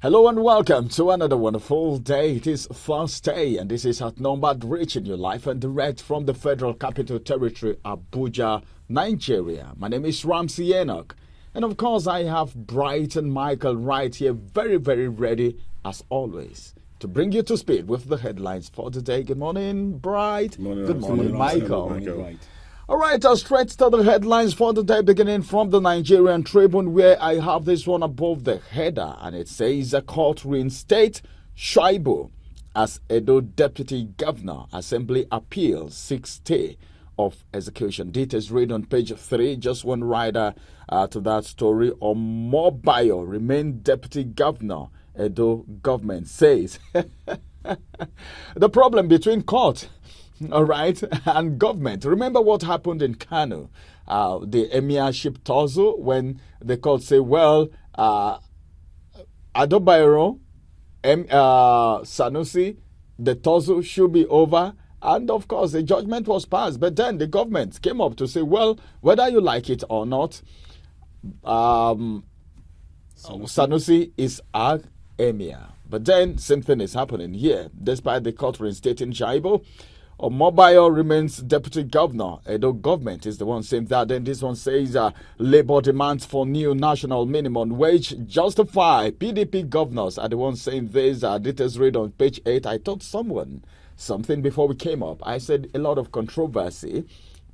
Hello and welcome to another wonderful day. It is Thursday and this is Outnumbered, reaching you live and direct from the Federal Capital Territory, Abuja, Nigeria. My name is Ramsey Enoch. And of course, I have Bright and Michael right here, very ready as always to bring you to speed with the headlines for today. Good morning, Bright. Good morning, Michael. All right, straight to the headlines for the day, beginning from the Nigerian Tribune, where I have this one above the header, and it says a court reinstates Shaibu as Edo Deputy Governor. Assembly appeals 6 stay of execution. Details read on page 3. Just one rider to that story. Omobayo remain Deputy Governor. Edo government says the problem between court, all right, and government. Remember what happened in Kano, the emirship Tozo, when the court say, well, Adobayro, Sanusi, the Tozo should be over. And of course, the judgment was passed. But then the government came up to say, well, whether you like it or not, Sanusi is our emir. But then same thing is happening here. Despite the court reinstating Shaibu, Omobayo remains deputy governor. Edo government is the one saying that. Then this one says labor demands for new national minimum wage justify. PDP governors are the ones saying this. Details read on page 8. I told something before we came up. I said a lot of controversy.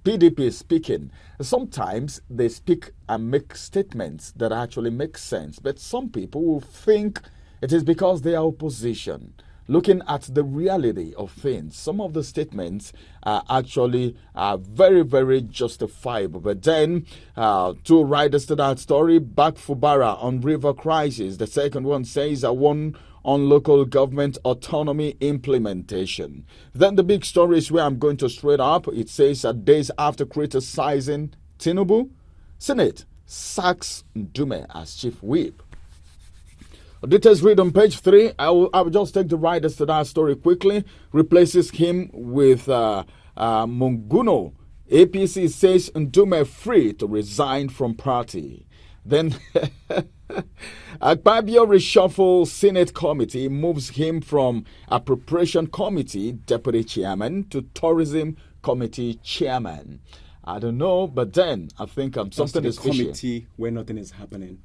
PDP is speaking. Sometimes they speak and make statements that actually make sense. But some people will think it is because they are opposition. Looking at the reality of things, some of the statements are actually very justifiable. But then, 2 riders to that story, back Fubara on river crisis. The second one says one on local government autonomy implementation. Then the big story is where I'm going to straight up. It says days after criticizing Tinubu, Senate sacks Ndume as chief whip. Details read on page 3. I will just take the riders to that story quickly. Replaces him with Munguno. APC says Ndume free to resign from party. Then Akpabio reshuffle Senate committee, moves him from appropriation committee deputy chairman to tourism committee chairman. I don't know, but then I think something is fishy. Committee where nothing is happening.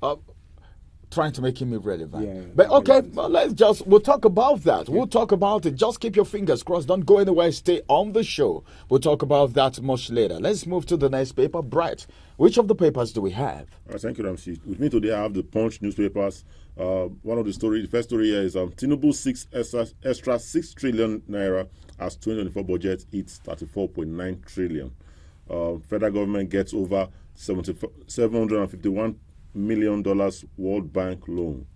Trying to make him irrelevant. Yeah, but okay, well, we'll talk about that. Yeah. We'll talk about it. Just keep your fingers crossed. Don't go anywhere. Stay on the show. We'll talk about that much later. Let's move to the next paper. Bright, which of the papers do we have? Thank you, Ramsey. With me today, I have the Punch newspapers. One of the first story here is Tinubu extra 6 trillion naira as 2024 budget hits 34.9 trillion. Federal government gets over 751 $1 million World Bank loan.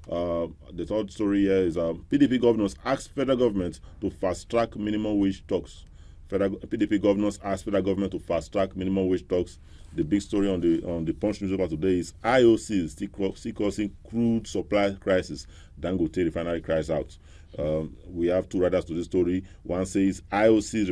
The third story here is PDP governors ask federal government to fast-track minimum wage talks. PDP governors ask federal government to fast-track minimum wage talks. The big story on the Punch newspaper today is IOC still causing crude supply crisis. Dangote refinery cries out. We have 2 riders to this story. One says IOC is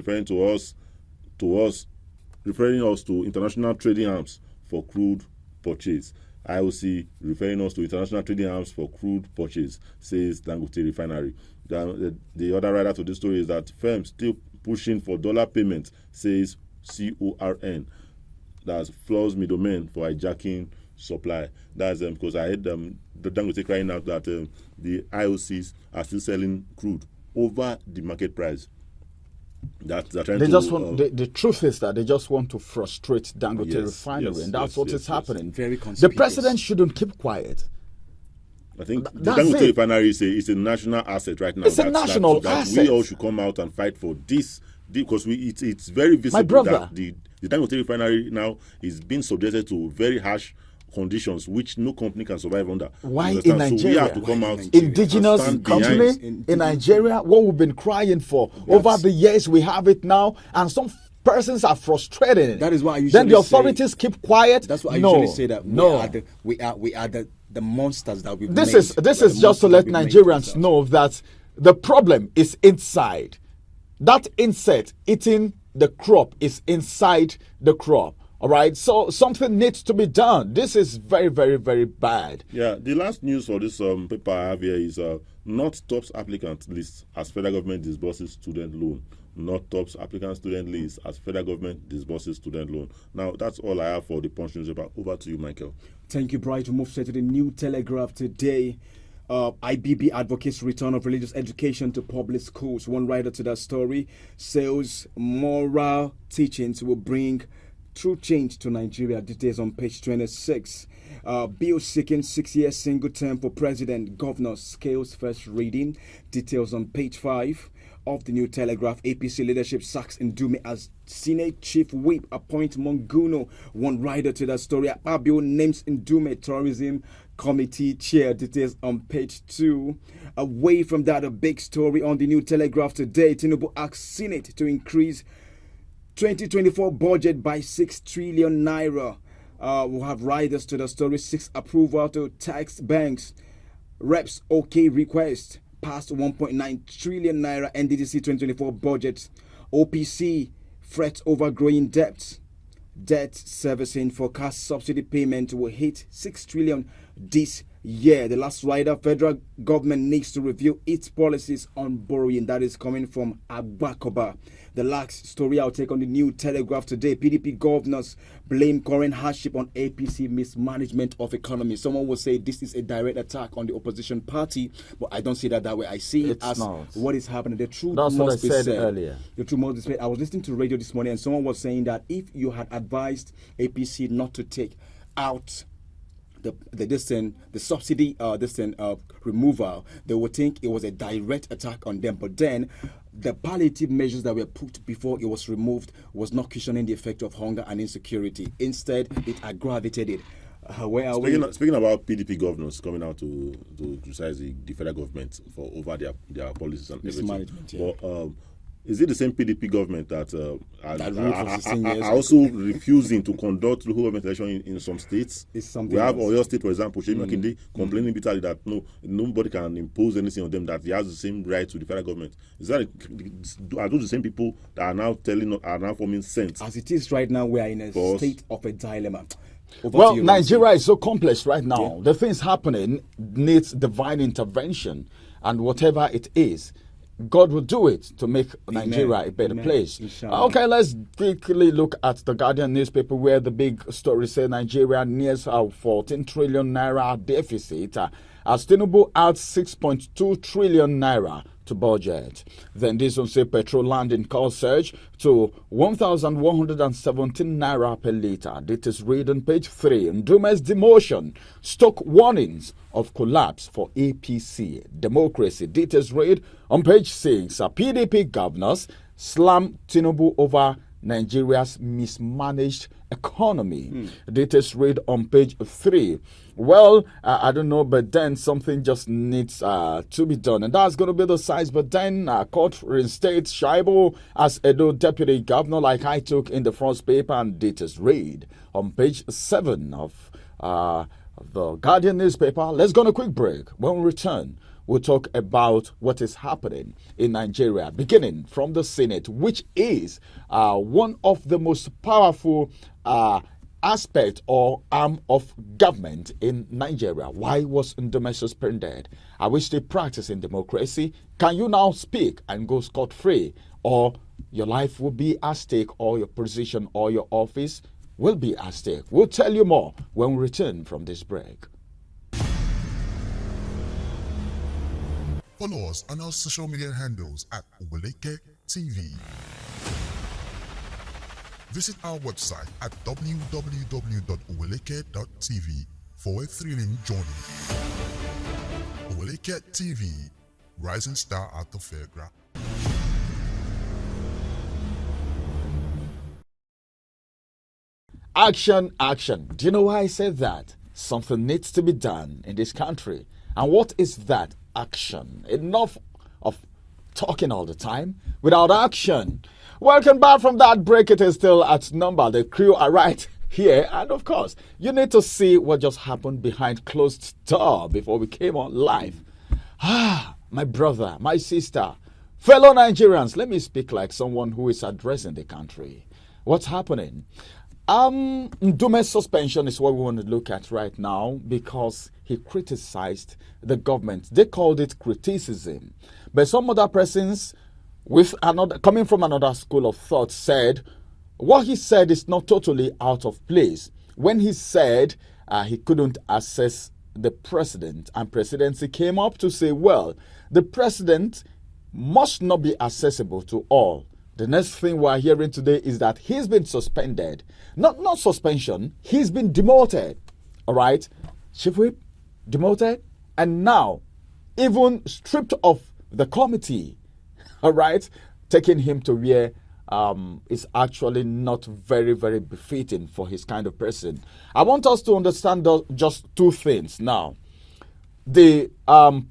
referring us to international trading arms for crude purchase. IOC referring us to international trading arms for crude purchase, says Dangote refinery. The other rider to this story is that firms still pushing for dollar payment, says CORN. That's floors middlemen for hijacking supply. That's because I heard the Dangote crying out that the IOCs are still selling crude over the market price. The truth is that they just want to frustrate Dangote refinery, and that's what is happening. Very conspicuous. The president shouldn't keep quiet. I think the Dangote refinery is a national asset right now. It's a national asset. We all should come out and fight for this because it's very visible that the Dangote refinery now is being subjected to very harsh conditions which no company can survive under. Why in Nigeria? So we have to come out. Indigenous company in Nigeria, what we've been crying for over the years, we have it now, and some persons are frustrated. That is why I usually then the authorities keep quiet. That's why I usually say that we are the monsters that we. This is just to let Nigerians know that the problem is inside. That insect eating the crop is inside the crop. All right, so something needs to be done. This is very, very, very bad. Yeah, the last news for this paper I have here is not tops applicant list as federal government disburses student loan. Not tops applicant student list as federal government disburses student loan. Now, that's all I have for the Punch newspaper. Over to you, Michael. Thank you, Bright. We move straight to the New Telegraph today. IBB advocates return of religious education to public schools. One writer to that story says moral teachings will bring true change to Nigeria. Details on page 26. Bill seeking 6-year single term for president, governor scales first reading. Details on page 5 of the New Telegraph. APC leadership sacks Ndume as Senate chief whip. Appoint Monguno. One writer to that story. Bill names Ndume tourism committee chair. Details on page 2. Away from that, a big story on the New Telegraph today. Tinubu asks Senate to increase 2024 budget by 6 trillion naira. We'll have riders to the story. 6 approval to tax banks. Reps OK request. Past 1.9 trillion naira NDDC 2024 budget. OPC frets over growing debt. Debt servicing forecast subsidy payment will hit 6 trillion this year. The last rider, federal government needs to review its policies on borrowing. That is coming from Agbakoba. The last story I'll take on the New Telegraph today. PDP governors blame current hardship on APC mismanagement of economy. Someone will say this is a direct attack on the opposition party, but I don't see that way. I see it as what is happening. The truth must be said earlier. The truth must be said. I was listening to radio this morning and someone was saying that if you had advised APC not to take out the subsidy removal, they would think it was a direct attack on them. But then the palliative measures that were put before it was removed was not cushioning the effect of hunger and insecurity. Instead, it aggravated it. Speaking about PDP governors coming out to criticize the federal government for over their policies and everything. Yeah. But is it the same PDP government that are also refusing to conduct local government election in some states? We have Oyo State, for example, Sheyi Makinde complaining bitterly that nobody can impose anything on them, that he has the same rights to the federal government. Are those the same people that are now forming sense? As it is right now, we are in a state of a dilemma. Nigeria is so complex right now. Yeah. The things happening needs divine intervention, and whatever it is, God will do it to make Nigeria a better place. Okay, let's quickly look at the Guardian newspaper, where the big story says Nigeria nears a 14 trillion naira deficit as Tinubu adds 6.2 trillion naira to budget. Then this one say petrol landing cost surge to 1,117 naira per litre. This is read on page 3. Ndume's demotion stoke warnings of collapse for APC democracy. This is read on page 6. PDP governors slam Tinubu over Nigeria's mismanaged economy. This is read on page 3. Well, I don't know, but then something just needs to be done, and that's going to be the size. But then court reinstates Shaibu as Edo deputy governor, like I took in the front paper, and it is read on page 7 of the Guardian newspaper. Let's go on a quick break. When we return, we'll talk about what is happening in Nigeria, beginning from the Senate, which is one of the most powerful aspect or arm of government in Nigeria. Why was Ndume suspended? Are we still practicing democracy? Can you now speak and go scot-free? Or your life will be at stake, or your position or your office will be at stake? We'll tell you more when we return from this break. Follow us on our social media handles at Oweleke TV. Visit our website at www.oweleke.tv for a thrilling journey. Oweleke TV, rising star at the fairground. Action, action. Do you know why I said that? Something needs to be done in this country. And what is that action? Enough of talking all the time without action. Welcome back from that break. It is still Outnumbered. The crew are right here. And of course, you need to see what just happened behind closed door before we came on live. My brother, my sister, fellow Nigerians, let me speak like someone who is addressing the country. What's happening? Ndume's suspension is what we want to look at right now because he criticized the government. They called it criticism. But some other persons with another coming from another school of thought said what he said is not totally out of place. When he said he couldn't assess the president and presidency came up to say, well, the president must not be accessible to all. The next thing we're hearing today is that he's been suspended. Not suspension, he's been demoted. All right? Chief Whip, demoted, and now even stripped of the committee. All right? Taking him to where is actually not very, very befitting for his kind of person. I want us to understand just two things now. The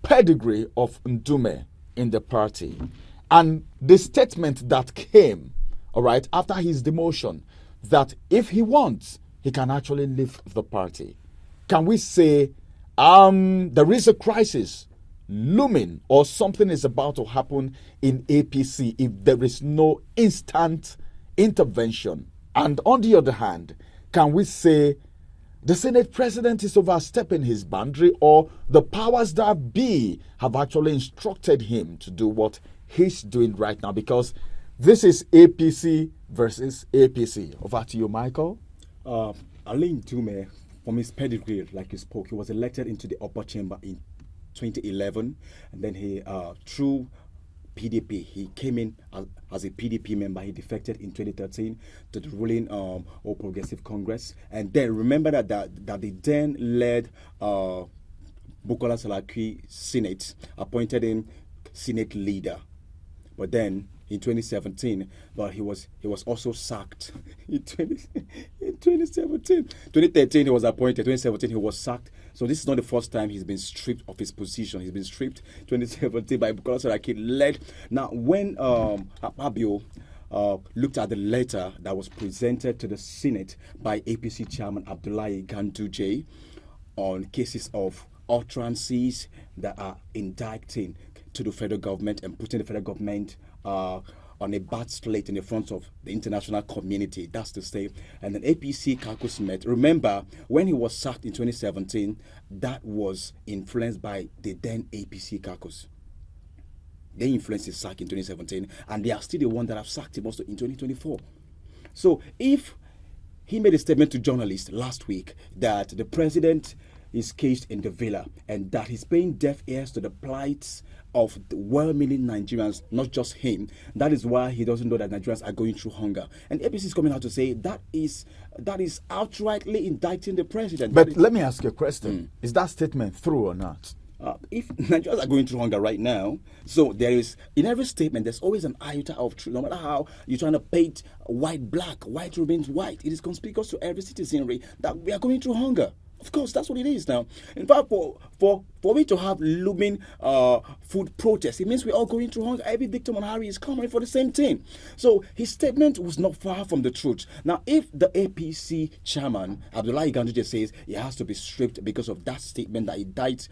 pedigree of Ndume in the party and the statement that came, all right, after his demotion, that if he wants, he can actually leave the party. Can we say there is a crisis looming or something is about to happen in APC if there is no instant intervention? And on the other hand, can we say the Senate president is overstepping his boundary, or the powers that be have actually instructed him to do what he's doing right now? Because this is APC versus APC. Over to you, Michael. Alain Ndume, from his pedigree, like you spoke, he was elected into the upper chamber in 2011, and then he, through PDP, he came in as a PDP member. He defected in 2013 to the ruling All Progressive Congress, and then remember that they then led Bukola Saraki Senate, appointed him Senate leader, but then in 2017, but he was also sacked in 2017. 2013 he was appointed. 2017 he was sacked. So this is not the first time he's been stripped of his position. He's been stripped 2017 by Bukola Saraki led. Now when Abio looked at the letter that was presented to the Senate by APC chairman Abdullahi Ganduje on cases of utterances that are indicting to the federal government and putting the federal government on a bad slate in the front of the international community. That's to say. And then APC caucus met. Remember, when he was sacked in 2017, that was influenced by the then APC caucus. They influenced his sack in 2017, and they are still the one that have sacked him also in 2024. So if he made a statement to journalists last week that the president is caged in the villa and that he's paying deaf ears to the plights of the well-meaning Nigerians, not just him. That is why he doesn't know that Nigerians are going through hunger. And APC is coming out to say that is outrightly indicting the president. But let me ask you a question. Is that statement true or not? If Nigerians are going through hunger right now, so there is, in every statement, there's always an iota of truth. No matter how you're trying to paint white black, white remains white, it is conspicuous to every citizenry that we are going through hunger. Of course, that's what it is now. In fact, for we to have looming food protests, it means we're all going through hunger. Every victim on Harry is coming for the same thing. So his statement was not far from the truth. Now, if the APC chairman, Abdullahi Ganduje, says he has to be stripped because of that statement that indicts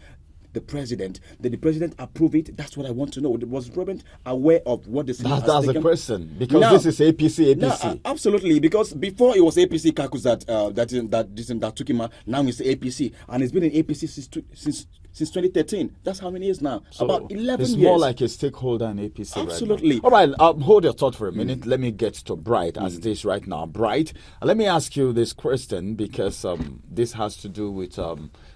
the president, did the president approve it? That's what I want to know. Was the president aware of what the Senate has That's taken? the question, because now, this is APC. No, absolutely, because before it was APC caucus that took him out. Now it's the APC, and it's been in APC since 2013. That's how many years now? So about 11 it's years. More like a stakeholder in APC. Absolutely. Right now. All right, hold your thought for a minute. Let me get to Bright as it is right now. Bright, let me ask you this question, because this has to do with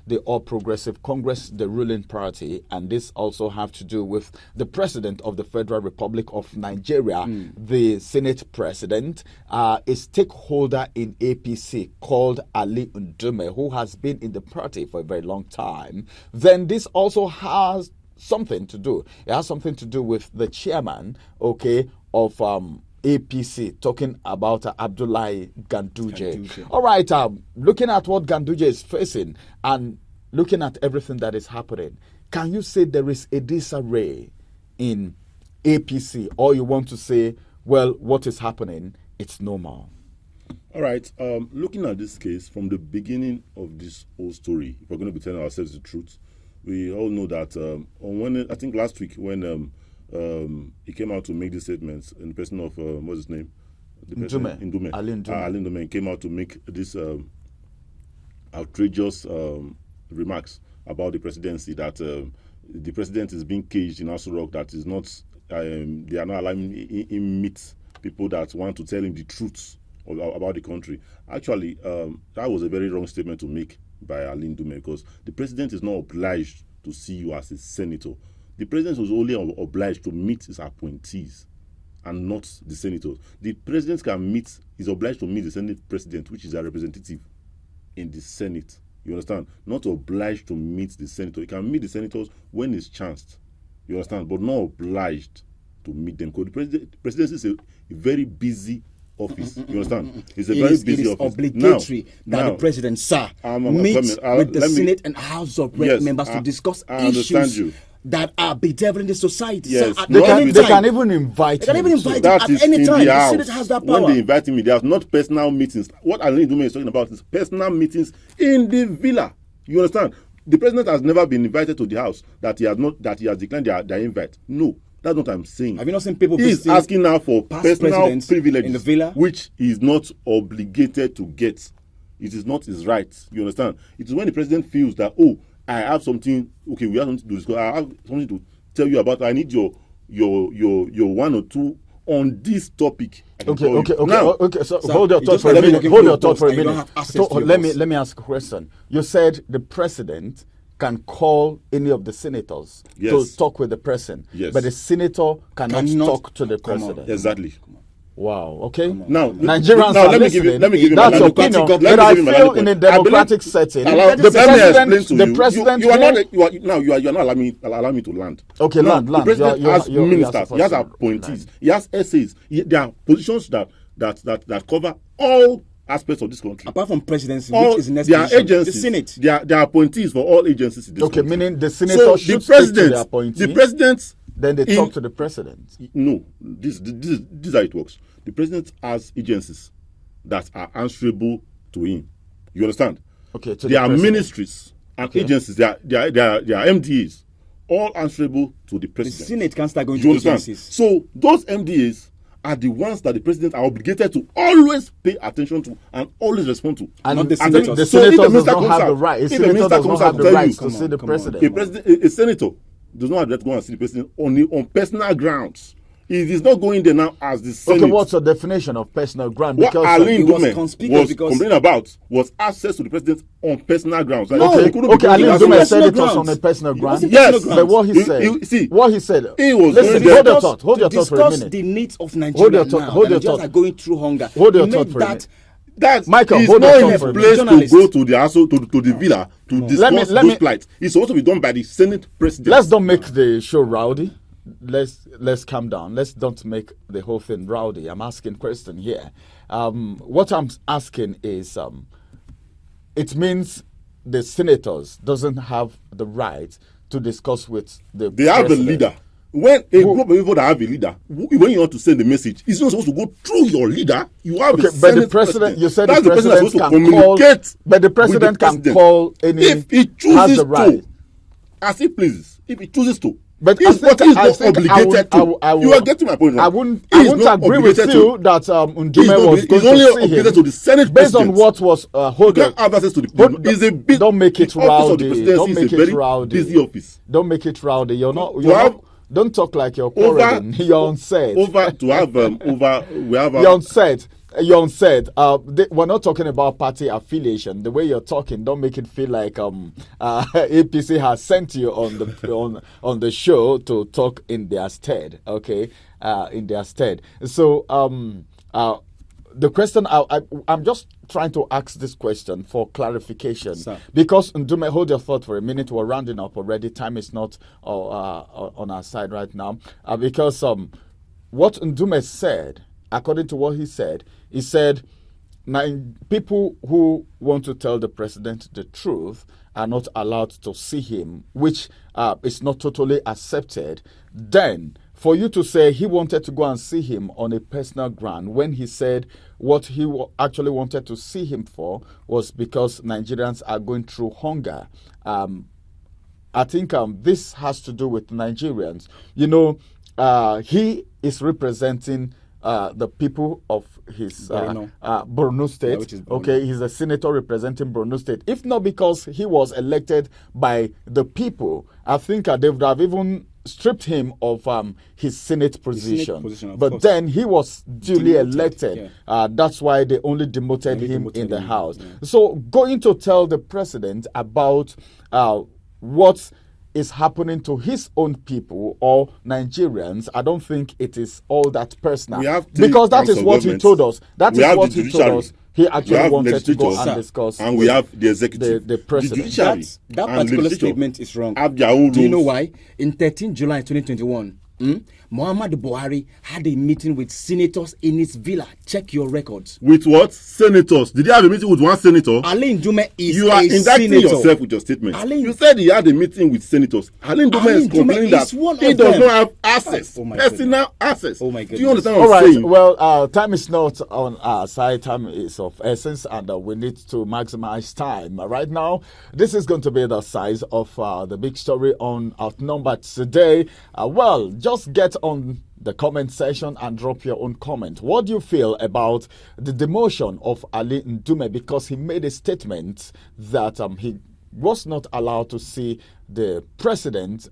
the All Progressive Congress, the ruling party, and this also have to do with the president of the Federal Republic of Nigeria, the Senate president, a stakeholder in APC called Ali Ndume, who has been in the party for a very long time. Then this also has something to do. It has something to do with the chairman, okay, of APC, talking about Abdullahi Ganduje. All right, looking at what Ganduje is facing and looking at everything that is happening, can you say there is a disarray in APC, or you want to say, well, what is happening, it's normal? All right, looking at this case from the beginning of this whole story, if we're going to be telling ourselves the truth, we all know that I think last week when he came out to make these statements in the person of, what's his name? the president, Ndume. Ali Ndume came out to make this outrageous remarks about the presidency, that the president is being caged in Aso Rock, that is not, they are not allowing him meet people that want to tell him the truth about the country. Actually, that was a very wrong statement to make by Ali Ndume, because the president is not obliged to see you as a senator. The president was only obliged to meet his appointees and not the senators. The president is obliged to meet the Senate president, which is a representative in the Senate. You understand? Not obliged to meet the senator. He can meet the senators when it's chanced. You understand? But not obliged to meet them. Because the presidency is a very busy office. You understand? It's a very busy office. It is obligatory that the president, sir, meet with the Senate and House of Rep members to discuss issues that are bedeviling the society. Yes, sir, they can even invite him. At any time. The Senate has that power. When they invite him, they have not personal meetings. What Ali Ndume is talking about is personal meetings in the villa. You understand? The president has never been invited to the house that he has declined their invite. No. That's what I'm saying. Have you not seen people? He's asking now for personal privileges in the villa, which he is not obligated to get. It is not his right. You understand? It is when the president feels that, oh, I have something. Okay, we have something to discuss. I have something to tell you about. I need your one or two on this topic. Okay. So hold your thought for a minute. Hold your thought for a minute. Let me ask a question. You said the president can call any of the senators to talk with the president, but the senator cannot talk to the president. Exactly. Wow. Okay. Now, Nigerians let me give you that's opinion. But I feel in a democratic setting, the president. You are not allowing me to land. Okay, land. The president has ministers. He has appointees. He has essays. There are positions that cover all aspects of this country. Apart from presidency, which is next there are agencies, the Senate. There are appointees for all agencies in this country. Meaning the senator should speak to the appointee. The president. Then they talk to the president. No, this is how it works. The president has agencies that are answerable to him. You understand? Okay. There are ministries and agencies. There are MDAs, all answerable to the president. The Senate can start going to agencies. So those MDAs are the ones that the president are obligated to always pay attention to and always respond to. And not the senators. The senator does not have the right. A senator does not have the right to see the president. A senator does not have to go and see the president on personal grounds. It is not going there now as the Senate. Okay, what's the definition of personal ground? What Ali Ndume was complaining about was access to the president on personal grounds. Like, Ali Ndume said it was on a personal ground. Yes, but what he said, he was. Listen, hold your thought for a minute. The needs of Nigeria Nigerians are going through hunger. Hold your thought for a minute. That Michael, he's not in a place to go to the to the villa to discuss those plights. It's supposed to be done by the Senate president. Let's don't make the show rowdy. Let's calm down. Let's don't make the whole thing rowdy. I'm asking question here. What I'm asking is, it means the senators doesn't have the right to discuss with the They have a leader. When a group of people that have a leader, when you want to send a message, it's not supposed to go through your leader. You have a but the president. You said the president can call. But the president can call any. If he chooses to, as he pleases. If he chooses to. But he's not obligated to. You are getting my point now. I wouldn't agree with you that Ndume was going to see him. He's only obligated to the Senate based on what was hold on. Have access to the don't make it rowdy. Don't make it rowdy. Busy office. Don't make it rowdy. You're not. Don't talk like you're quarreling. You're on set. We have You're on set. You're on set. We're not talking about party affiliation. The way you're talking, don't make it feel like APC has sent you on the show to talk in their stead. Okay, in their stead. So the question I'm just trying to ask this question for clarification, because Ndume, hold your thought for a minute. We're rounding up already. Time is not on our side right now, because what Ndume said, according to what he said people who want to tell the president the truth are not allowed to see him, which is not totally accepted. Then for you to say he wanted to go and see him on a personal ground, when he said what he actually wanted to see him for was because Nigerians are going through hunger. I think this has to do with Nigerians. He is representing the people of his Borno. Borno State. which is Borno. Okay, he's a senator representing Borno State. If not because he was elected by the people, I think they would have even stripped him of his Senate position. Of but course. then he was duly Demoted, elected. yeah. That's why they only demoted Only him demoted in the him, House. yeah. So going to tell the president about what is happening to his own people or Nigerians, I don't think it is all that personal. We have three Because that is arms of what he government. told us. That We is have what the he told judiciary. us. He We actually have wanted to go legislatures, and discuss and we with have the executive, the president. judiciary, That and particular legislature statement is wrong. have their own Do you know rules. why? In 13 July 2021, Muhammad Buhari had a meeting with senators in his villa. Check your records. With what? Senators. Did he have a meeting with one senator? Ali Ndume is You are a indicting senator. yourself with your statement. Ali- You said he had a meeting with senators. Ali Ndume Ali is Ndume complaining that is one he of does them. not have access, Oh my personal access. Oh my Do you understand All what I'm right. saying? Well, time is not on our side. Time is of essence, and we need to maximize time. Right now, this is going to be the size of the big story on Outnumbered today. Well, just get on the comment section and drop your own comment. What do you feel about the demotion of Ali Ndume, because he made a statement that he was not allowed to see the president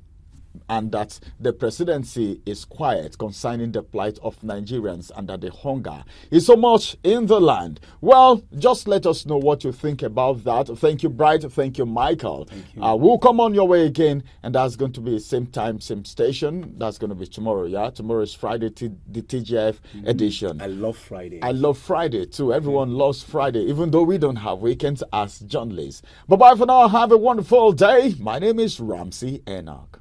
and that the presidency is quiet concerning the plight of Nigerians and that the hunger is so much in the land? Well, just let us know what you think about that. Thank you, Bright. Thank you, Michael. Thank you. We'll come on your way again, and that's going to be same time, same station. That's going to be tomorrow, yeah? Tomorrow is Friday, the TGF edition. I love Friday. I love Friday too. Everyone loves Friday, even though we don't have weekends as journalists. Bye-bye for now. Have a wonderful day. My name is Ramsey Enoch.